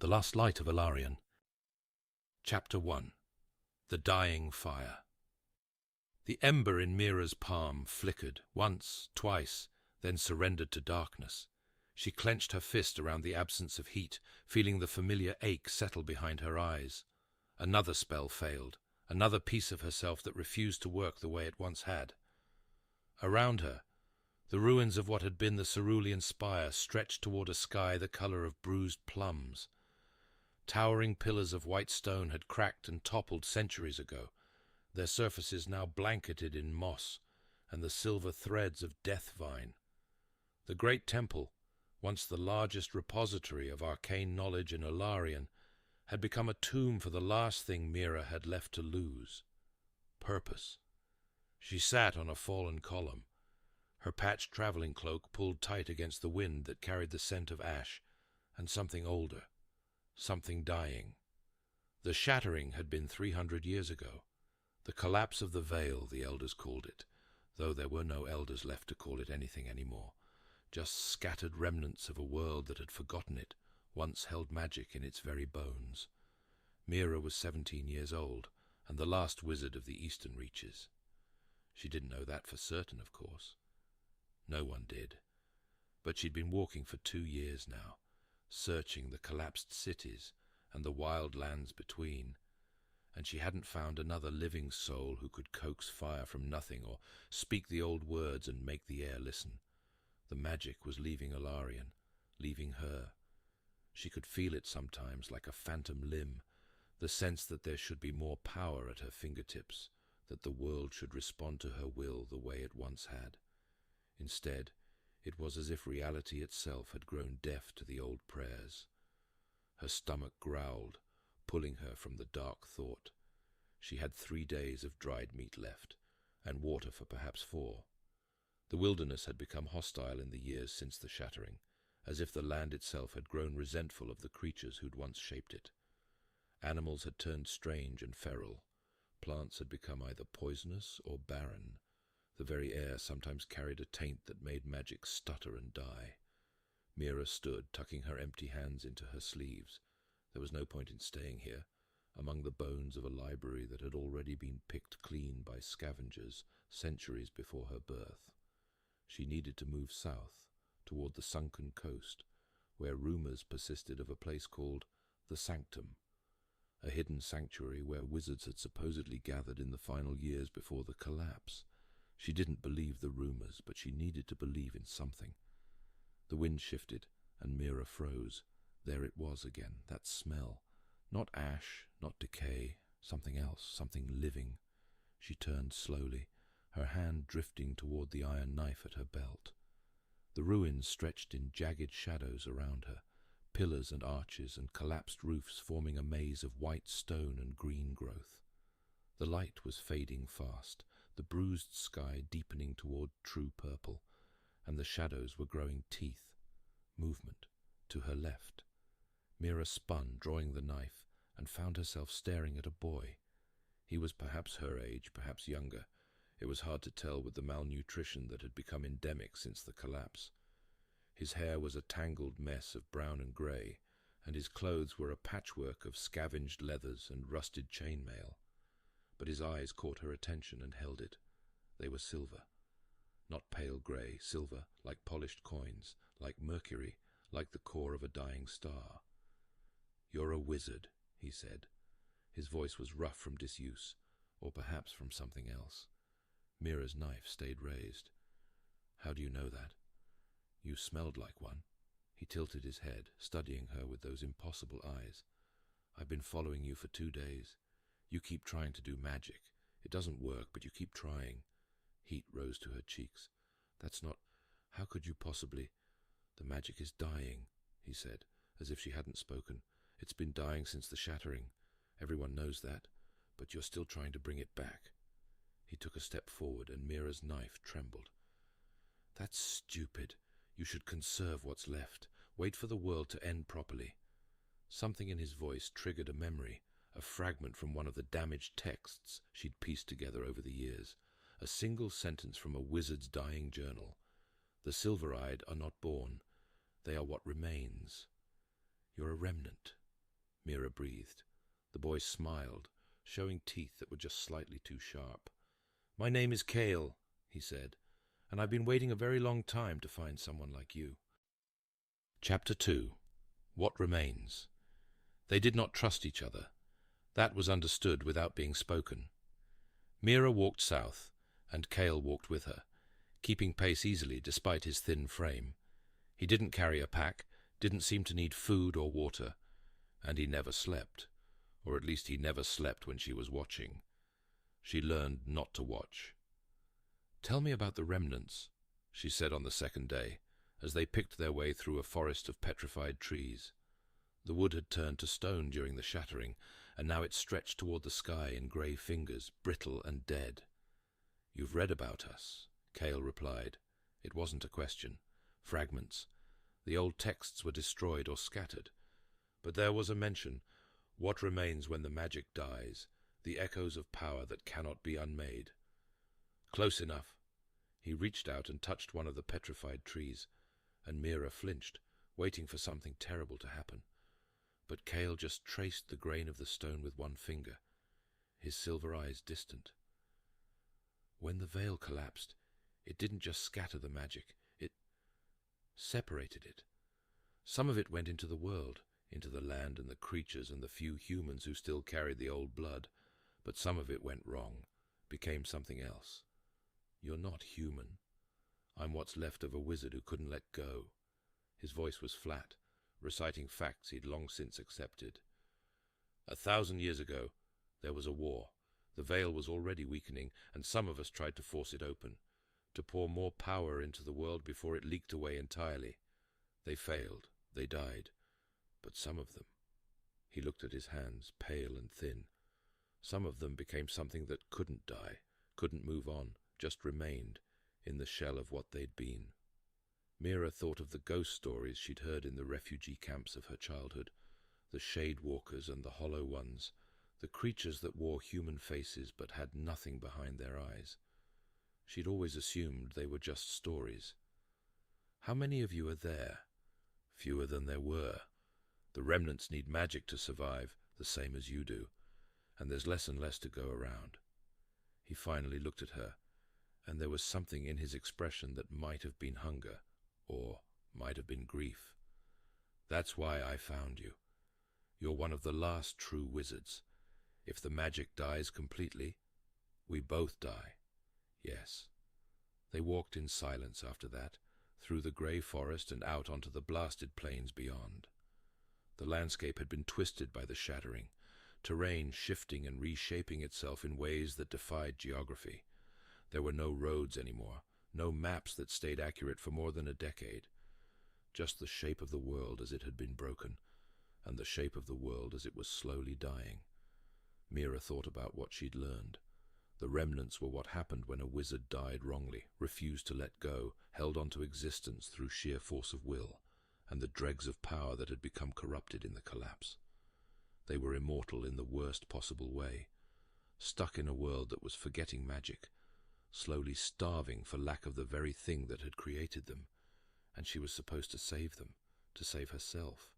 The Last Light of Olarion. Chapter 1. The Dying Fire. The ember in Mira's palm flickered, once, twice, then surrendered to darkness. She clenched her fist around the absence of heat, feeling the familiar ache settle behind her eyes. Another spell failed, another piece of herself that refused to work the way it once had. Around her, the ruins of what had been the Cerulean Spire stretched toward a sky the color of bruised plums. Towering pillars of white stone had cracked and toppled centuries ago, their surfaces now blanketed in moss and the silver threads of death vine. The great temple, once the largest repository of arcane knowledge in Olarion, had become a tomb for the last thing Mira had left to lose: purpose. She sat on a fallen column, her patched traveling cloak pulled tight against the wind that carried the scent of ash and something older. Something dying. The shattering had been 300 years ago. The collapse of the veil, the elders called it, though there were no elders left to call it anything anymore, just scattered remnants of a world that had forgotten it, once held magic in its very bones. Mira was 17 years old, and the last wizard of the eastern reaches. She didn't know that for certain, of course. No one did. But she'd been walking for 2 years now, searching the collapsed cities and the wild lands between, and she hadn't found another living soul who could coax fire from nothing or speak the old words and make the air listen. The magic was leaving Olarion, leaving her. She could feel it sometimes like a phantom limb, the sense that there should be more power at her fingertips, that the world should respond to her will the way it once had. Instead, it was as if reality itself had grown deaf to the old prayers. Her stomach growled, pulling her from the dark thought. She had 3 days of dried meat left, and water for perhaps 4. The wilderness had become hostile in the years since the shattering, as if the land itself had grown resentful of the creatures who'd once shaped it. Animals had turned strange and feral. Plants had become either poisonous or barren. The very air sometimes carried a taint that made magic stutter and die. Mira stood, tucking her empty hands into her sleeves. There was no point in staying here, among the bones of a library that had already been picked clean by scavengers centuries before her birth. She needed to move south, toward the sunken coast, where rumors persisted of a place called the Sanctum, a hidden sanctuary where wizards had supposedly gathered in the final years before the collapse. She didn't believe the rumors, but she needed to believe in something. The wind shifted, and Mira froze. There it was again, that smell. Not ash, not decay, something else, something living. She turned slowly, her hand drifting toward the iron knife at her belt. The ruins stretched in jagged shadows around her, pillars and arches and collapsed roofs forming a maze of white stone and green growth. The light was fading fast, the bruised sky deepening toward true purple, and the shadows were growing teeth. Movement. To her left. Mira spun, drawing the knife, and found herself staring at a boy. He was perhaps her age, perhaps younger. It was hard to tell with the malnutrition that had become endemic since the collapse. His hair was a tangled mess of brown and grey, and his clothes were a patchwork of scavenged leathers and rusted chainmail. But his eyes caught her attention and held it. They were silver. Not pale grey, silver, like polished coins, like mercury, like the core of a dying star. "You're a wizard," he said. His voice was rough from disuse, or perhaps from something else. Mira's knife stayed raised. "How do you know that?" "You smelled like one." He tilted his head, studying her with those impossible eyes. "I've been following you for 2 days. You keep trying to do magic. It doesn't work, but you keep trying." Heat rose to her cheeks. "That's not... How could you possibly..." "The magic is dying," he said, as if she hadn't spoken. "It's been dying since the shattering. Everyone knows that, but you're still trying to bring it back." He took a step forward, and Mira's knife trembled. "That's stupid. You should conserve what's left. Wait for the world to end properly." Something in his voice triggered a memory, a fragment from one of the damaged texts she'd pieced together over the years. A single sentence from a wizard's dying journal. "The silver-eyed are not born. They are what remains. You're a remnant. Mira breathed. The boy smiled, showing teeth that were just slightly too sharp. "My name is Cale," he said, "and I've been waiting a very long time to find someone like you." Chapter 2. What Remains. They did not trust each other. That was understood without being spoken. Mira walked south, and Cale walked with her, keeping pace easily despite his thin frame. He didn't carry a pack, didn't seem to need food or water, and he never slept, or at least he never slept when she was watching. She learned not to watch. "Tell me about the remnants," she said on the second day, as they picked their way through a forest of petrified trees. The wood had turned to stone during the shattering, and now it stretched toward the sky in grey fingers, brittle and dead. "You've read about us," Cale replied. It wasn't a question. Fragments. The old texts were destroyed or scattered. But there was a mention. What remains when the magic dies, the echoes of power that cannot be unmade. Close enough. He reached out and touched one of the petrified trees, and Mira flinched, waiting for something terrible to happen. But Cale just traced the grain of the stone with one finger, his silver eyes distant. "When the veil collapsed, it didn't just scatter the magic, it separated it. Some of it went into the world, into the land and the creatures and the few humans who still carried the old blood, but some of it went wrong, became something else. You're not human. I'm what's left of a wizard who couldn't let go." His voice was flat, reciting facts he'd long since accepted. 1,000 years ago, there was a war. The veil was already weakening, and some of us tried to force it open, to pour more power into the world before it leaked away entirely. They failed. They died. But some of them— he looked at his hands, pale and thin. Some of them became something that couldn't die, couldn't move on, just remained in the shell of what they'd been. Mira thought of the ghost stories she'd heard in the refugee camps of her childhood, the shade walkers and the hollow ones, the creatures that wore human faces but had nothing behind their eyes. She'd always assumed they were just stories. "How many of you are there?" "Fewer than there were. The remnants need magic to survive, the same as you do, and there's less and less to go around." He finally looked at her, and there was something in his expression that might have been hunger, or might have been grief. "That's why I found you. You're one of the last true wizards. If the magic dies completely, we both die." "Yes." They walked in silence after that, through the grey forest and out onto the blasted plains beyond. The landscape had been twisted by the shattering, terrain shifting and reshaping itself in ways that defied geography. There were no roads anymore, no maps that stayed accurate for more than a decade. Just the shape of the world as it had been broken, and the shape of the world as it was slowly dying. Mira thought about what she'd learned. The remnants were what happened when a wizard died wrongly, refused to let go, held on to existence through sheer force of will, and the dregs of power that had become corrupted in the collapse. They were immortal in the worst possible way, stuck in a world that was forgetting magic, slowly starving for lack of the very thing that had created them, and she was supposed to save them, to save herself.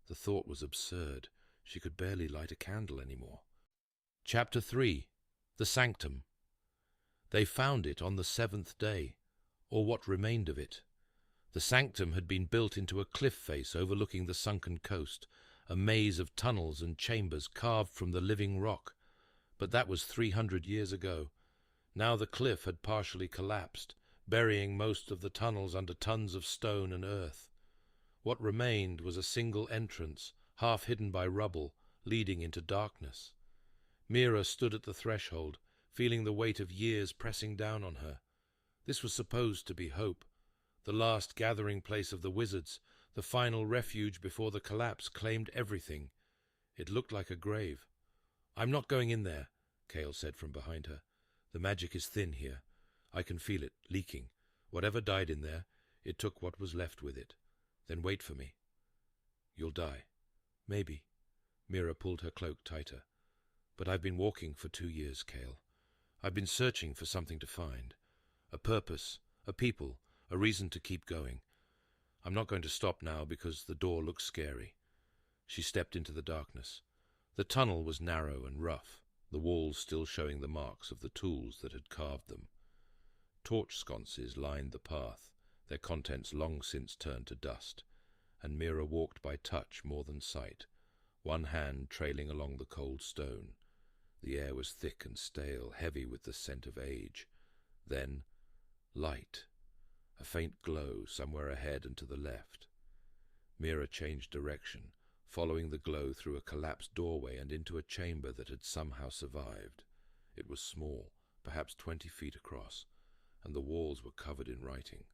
The thought was absurd. She could barely light a candle anymore. Chapter 3. The Sanctum. They found it on the 7th day, or what remained of it. The Sanctum had been built into a cliff face overlooking the sunken coast, a maze of tunnels and chambers carved from the living rock. But that was 300 years ago. Now the cliff had partially collapsed, burying most of the tunnels under tons of stone and earth. What remained was a single entrance, half hidden by rubble, leading into darkness. Mira stood at the threshold, feeling the weight of years pressing down on her. This was supposed to be hope, the last gathering place of the wizards, the final refuge before the collapse claimed everything. It looked like a grave. "I'm not going in there," Cale said from behind her. "The magic is thin here. I can feel it, leaking. Whatever died in there, it took what was left with it. Then wait for me." "You'll die." "Maybe." Mira pulled her cloak tighter. "But I've been walking for 2 years, Cale. I've been searching for something to find. A purpose, a people, a reason to keep going. I'm not going to stop now because the door looks scary." She stepped into the darkness. The tunnel was narrow and rough, the walls still showing the marks of the tools that had carved them. Torch sconces lined the path, their contents long since turned to dust, and Mira walked by touch more than sight, one hand trailing along the cold stone. The air was thick and stale, heavy with the scent of age. Then, light, a faint glow somewhere ahead and to the left. Mira changed direction, following the glow through a collapsed doorway and into a chamber that had somehow survived. It was small, perhaps 20 feet across, and the walls were covered in writing.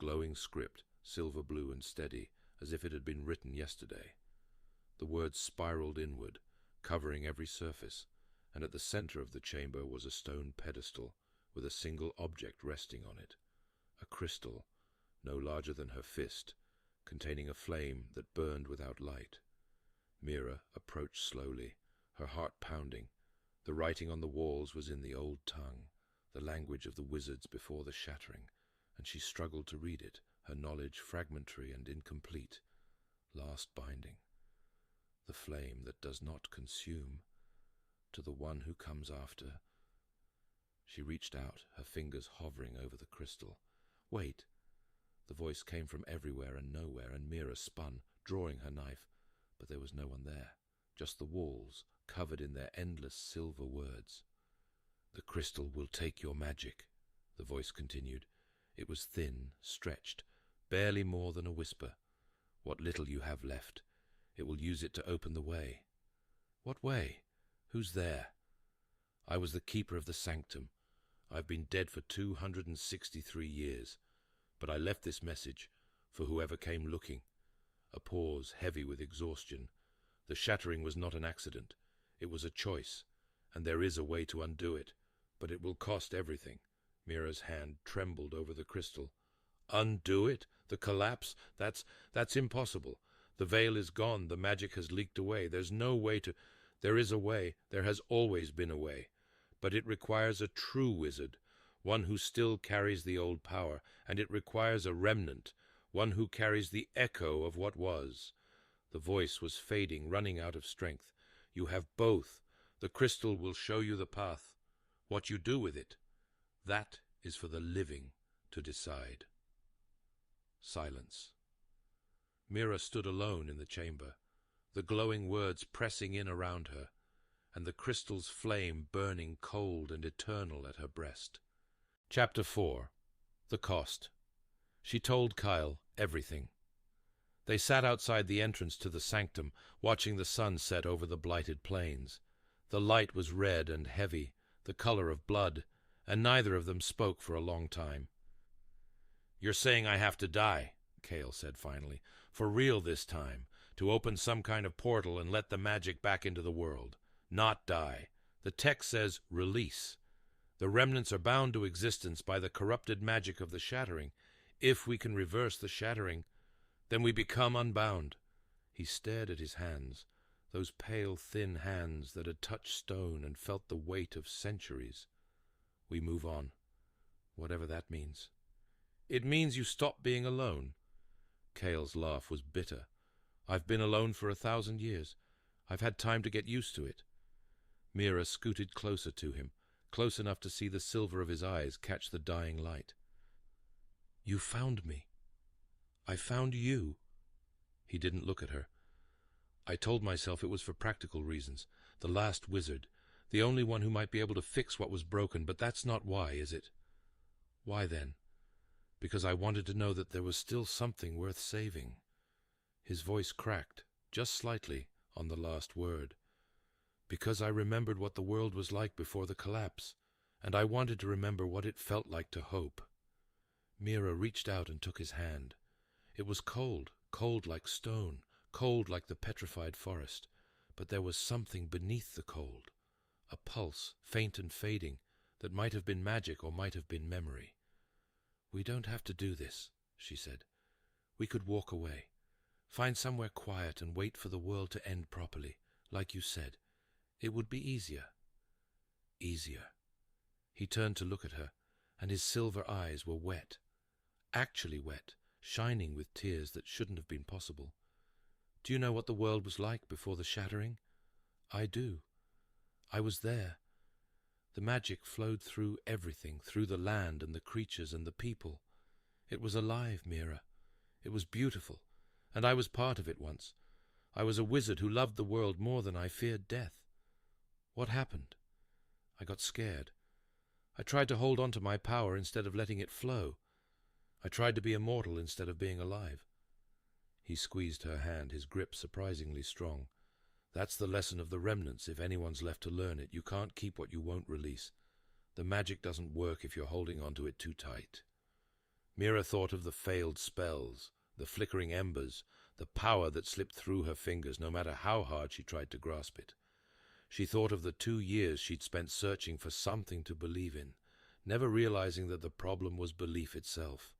Glowing script, silver blue and steady, as if it had been written yesterday. The words spiraled inward, covering every surface, and at the center of the chamber was a stone pedestal with a single object resting on it, a crystal, no larger than her fist, containing a flame that burned without light. Mira approached slowly, her heart pounding. The writing on the walls was in the old tongue, the language of the wizards before the shattering, and she struggled to read it, her knowledge fragmentary and incomplete. Last binding. The flame that does not consume. To the one who comes after. She reached out, her fingers hovering over the crystal. Wait! The voice came from everywhere and nowhere, and Mira spun, drawing her knife. But there was no one there, just the walls, covered in their endless silver words. The crystal will take your magic, the voice continued. It was thin, stretched, barely more than a whisper. What little you have left. It will use it to open the way. What way? Who's there? I was the keeper of the Sanctum. I've been dead for 263 years. But I left this message for whoever came looking. A pause, heavy with exhaustion. The shattering was not an accident. It was a choice, and there is a way to undo it, but it will cost everything. Mira's hand trembled over the crystal. Undo it? The collapse? That's impossible. The veil is gone. The magic has leaked away. There's no way to... There is a way. There has always been a way. But it requires a true wizard, one who still carries the old power, and it requires a remnant, one who carries the echo of what was. The voice was fading, running out of strength. You have both. The crystal will show you the path. What you do with it, that is for the living to decide. Silence. Mira stood alone in the chamber, the glowing words pressing in around her, and the crystal's flame burning cold and eternal at her breast. Chapter 4. The Cost. She told Kyle everything. They sat outside the entrance to the Sanctum, watching the sun set over the blighted plains. The light was red and heavy, the color of blood, and neither of them spoke for a long time. "You're saying I have to die," Cale said finally. "For real this time, to open some kind of portal and let the magic back into the world. Not die. The text says release. The remnants are bound to existence by the corrupted magic of the shattering. If we can reverse the shattering, then we become unbound." He stared at his hands, those pale, thin hands that had touched stone and felt the weight of centuries. "We move on, whatever that means." "It means you stop being alone." Cale's laugh was bitter. "I've been alone for 1,000 years. I've had time to get used to it." Mira scooted closer to him, close enough to see the silver of his eyes catch the dying light. "You found me. I found you." He didn't look at her. "I told myself it was for practical reasons. The last wizard, the only one who might be able to fix what was broken, but that's not why, is it?" "Why then?" "Because I wanted to know that there was still something worth saving." His voice cracked, just slightly, on the last word. "Because I remembered what the world was like before the collapse, and I wanted to remember what it felt like to hope." Mira reached out and took his hand. It was cold, cold like stone, cold like the petrified forest, but there was something beneath the cold, a pulse, faint and fading, that might have been magic or might have been memory. "We don't have to do this," she said. "We could walk away, find somewhere quiet and wait for the world to end properly, like you said. It would be easier." Easier. He turned to look at her, and his silver eyes were wet. Actually wet, shining with tears that shouldn't have been possible. Do you know what the world was like before the shattering? I do. I was there. The magic flowed through everything, through the land and the creatures and the people. It was alive, Mira. It was beautiful, and I was part of it once. I was a wizard who loved the world more than I feared death. What happened? I got scared. I tried to hold on to my power instead of letting it flow. I tried to be immortal instead of being alive. He squeezed her hand, his grip surprisingly strong. That's the lesson of the remnants. If anyone's left to learn it, you can't keep what you won't release. The magic doesn't work if you're holding onto it too tight. Mira thought of the failed spells, the flickering embers, the power that slipped through her fingers no matter how hard she tried to grasp it. She thought of the 2 years she'd spent searching for something to believe in, never realizing that the problem was belief itself.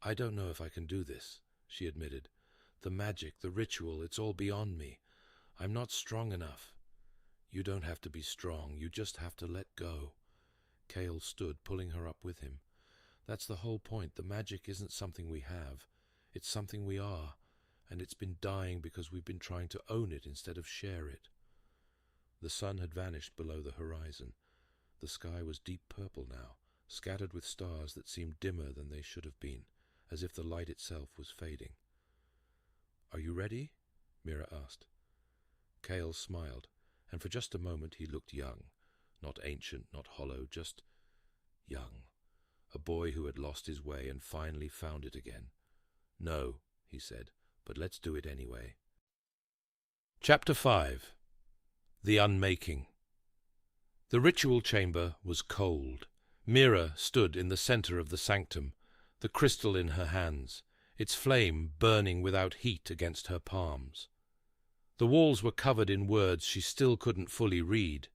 I don't know if I can do this, she admitted. The magic, the ritual, it's all beyond me. I'm not strong enough. You don't have to be strong, you just have to let go. Cale stood, pulling her up with him. That's the whole point. The magic isn't something we have. It's something we are, and it's been dying because we've been trying to own it instead of share it. The sun had vanished below the horizon. The sky was deep purple now, scattered with stars that seemed dimmer than they should have been, as if the light itself was fading. "Are you ready?" Mira asked. Cale smiled, and for just a moment he looked young. Not ancient, not hollow, just young. A boy who had lost his way and finally found it again. "No," he said, "but let's do it anyway." Chapter 5. The Unmaking. The ritual chamber was cold. Mira stood in the center of the sanctum, the crystal in her hands, its flame burning without heat against her palms. The walls were covered in words she still couldn't fully read,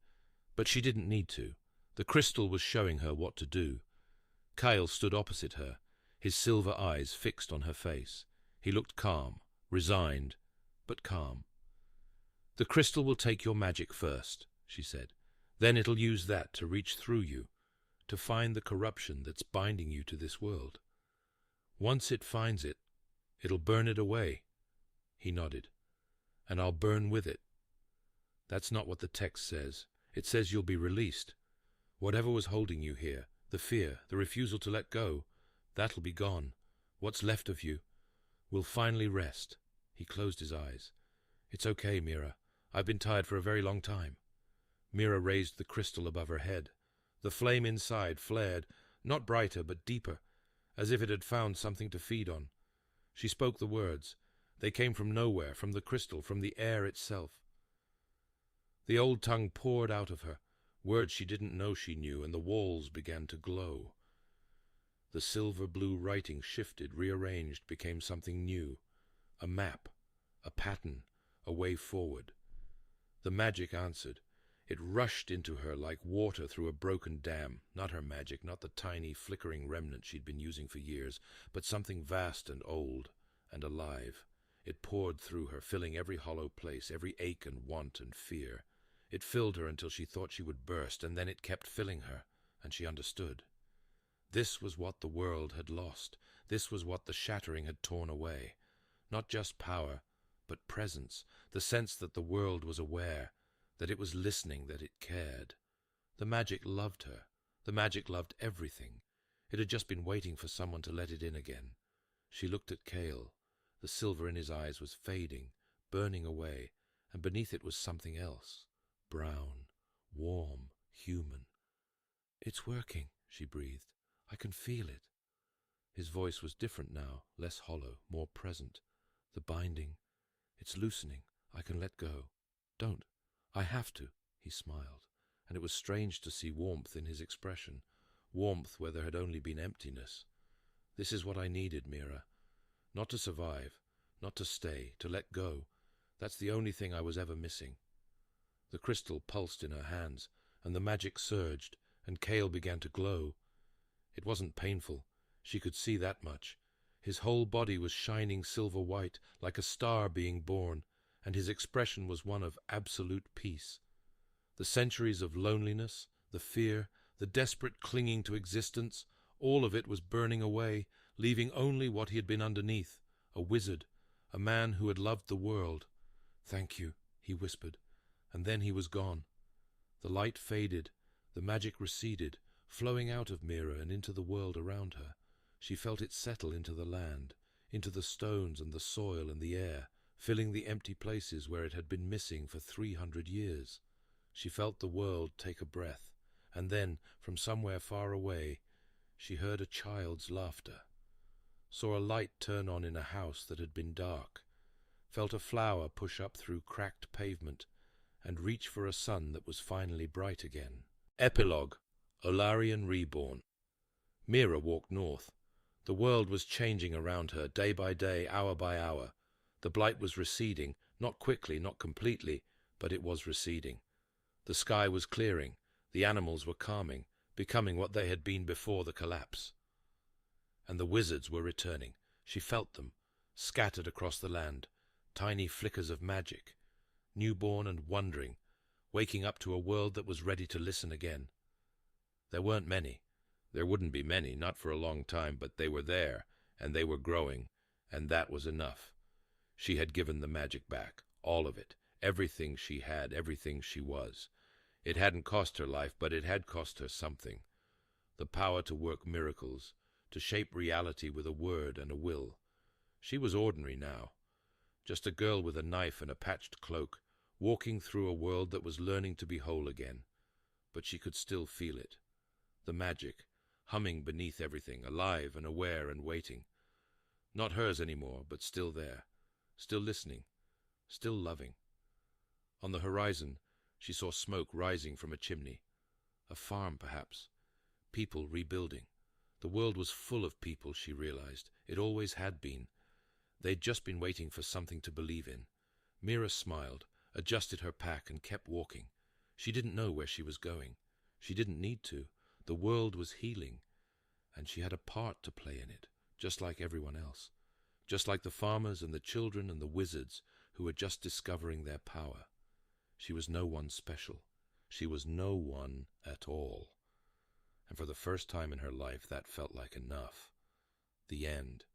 but she didn't need to. The crystal was showing her what to do. Cale stood opposite her, his silver eyes fixed on her face. He looked calm, resigned, but calm. "The crystal will take your magic first," she said. "Then it'll use that to reach through you, to find the corruption that's binding you to this world. Once it finds it, it'll burn it away." He nodded. "And I'll burn with it." "That's not what the text says. It says you'll be released. Whatever was holding you here, the fear, the refusal to let go, that'll be gone. What's left of you will finally rest." He closed his eyes. "It's okay, Mira. I've been tired for a very long time." Mira raised the crystal above her head. The flame inside flared, not brighter but deeper, as if it had found something to feed on. She spoke the words. They came from nowhere, from the crystal, from the air itself. The old tongue poured out of her, words she didn't know she knew, and the walls began to glow. The silver-blue writing shifted, rearranged, became something new. A map, a pattern, a way forward. The magic answered. It rushed into her like water through a broken dam. Not her magic, not the tiny, flickering remnant she'd been using for years, but something vast and old and alive. It poured through her, filling every hollow place, every ache and want and fear. It filled her until she thought she would burst, and then it kept filling her, and she understood. This was what the world had lost. This was what the shattering had torn away. Not just power, but presence, the sense that the world was aware, that it was listening, that it cared. The magic loved her. The magic loved everything. It had just been waiting for someone to let it in again. She looked at Cale. The silver in his eyes was fading, burning away, and beneath it was something else. Brown, warm, human. "It's working," she breathed. "I can feel it." His voice was different now, less hollow, more present. "The binding. It's loosening. I can let go." "Don't. I have to." He smiled, and it was strange to see warmth in his expression, warmth where there had only been emptiness. "This is what I needed, Mira. Not to survive, not to stay, to let go. That's the only thing I was ever missing." The crystal pulsed in her hands, and the magic surged, and Cale began to glow. It wasn't painful. She could see that much. His whole body was shining silver white, like a star being born, and his expression was one of absolute peace. The centuries of loneliness, the fear, the desperate clinging to existence, all of it was burning away, leaving only what he had been underneath, a wizard, a man who had loved the world. "Thank you," he whispered, and then he was gone. The light faded, the magic receded, flowing out of Mira and into the world around her. She felt it settle into the land, into the stones and the soil and the air, filling the empty places where it had been missing for 300 years. She felt the world take a breath, and then, from somewhere far away, she heard a child's laughter, saw a light turn on in a house that had been dark, felt a flower push up through cracked pavement, and reach for a sun that was finally bright again. Epilogue, Olarion Reborn. Mira walked north. The world was changing around her, day by day, hour by hour. The blight was receding, not quickly, not completely, but it was receding. The sky was clearing, the animals were calming, becoming what they had been before the collapse. And the wizards were returning. She felt them, scattered across the land, tiny flickers of magic, newborn and wondering, waking up to a world that was ready to listen again. There weren't many. There wouldn't be many, not for a long time, but they were there, and they were growing, and that was enough. She had given the magic back, all of it, everything she had, everything she was. It hadn't cost her life, but it had cost her something. The power to work miracles, to shape reality with a word and a will. She was ordinary now, just a girl with a knife and a patched cloak, walking through a world that was learning to be whole again. But she could still feel it. The magic, humming beneath everything, alive and aware and waiting. Not hers anymore, but still there, still listening, still loving. On the horizon, she saw smoke rising from a chimney. A farm, perhaps. People rebuilding. The world was full of people, she realized. It always had been. They'd just been waiting for something to believe in. Mira smiled, adjusted her pack, and kept walking. She didn't know where she was going. She didn't need to. The world was healing, and she had a part to play in it, just like everyone else. Just like the farmers and the children and the wizards who were just discovering their power. She was no one special. She was no one at all. And for the first time in her life, that felt like enough. The end.